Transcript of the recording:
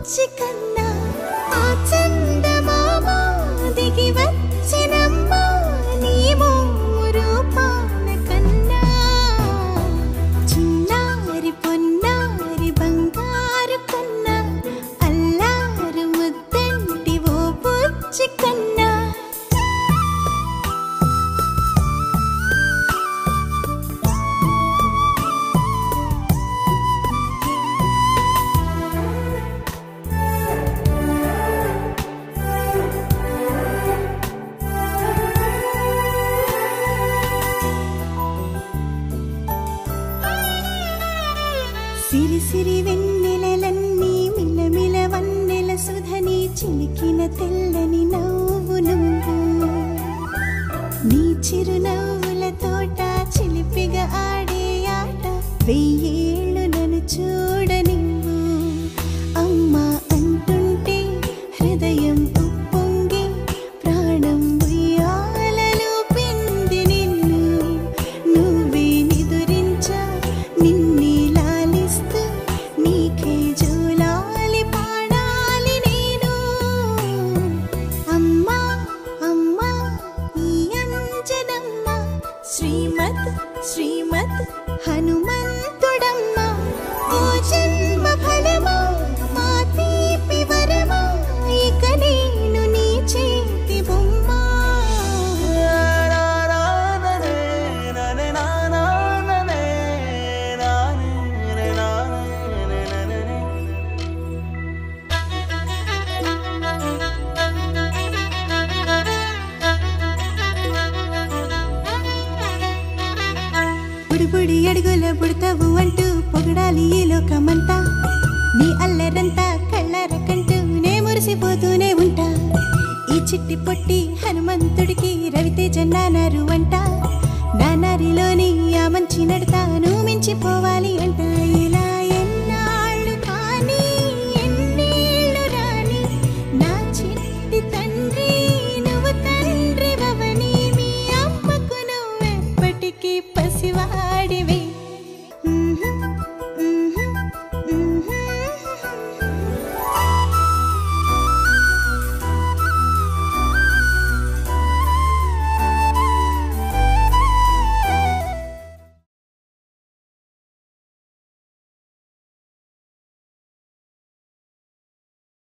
బుచ్చి కన్నా ఆ చందమామ దిగి వచ్చినమ్మా నీ రూపాన కన్నా చిన్నారి పొన్నారి బంగారు కన్నా అల్లారు ముద్దంటి ఓ బుచ్చి కన్నా సిరి సిరి వెన్నెలలన్నీ మిలమిల వన్నెల సుధని చిలికిన తెల్లని నవ్వు నువ్వు నీ చిరునవ్వుల తోట చిలిపిగా ఆడే ఆట వెయ్యేళ్ళు నన్ను చూడనివ్వు అమ్మా అంటుంటే హృదయం ఉప్పొంగి ప్రాణం ఉయ్యాలలో పిండి నిన్ను నువ్వే నిదురించా నిన్నే నీకే జోలాలి పాడాలి నేను అమ్మా అమ్మా ఈ అంజనమ్మ శ్రీమత్ శ్రీమత్ హనుమంతుడమ్మ ఓ జన్మ ఫలమా మా తీపి వరమా ఇక నేను నీ చేతి బొమ్మ బుడి అడుగుల బుడతావు అంటూ పొగడాలి ఈ లోకమంతా నీ అల్లరంతా కళ్ళరకంటూ నే మురిసిపోతూనే ఉంటా ఈ చిట్టి పొట్టి హనుమంతుడికి రవితేజ నానారు అంట నానారిలోని ఆ మంచి నడతా నువ్వు మించిపోవాలి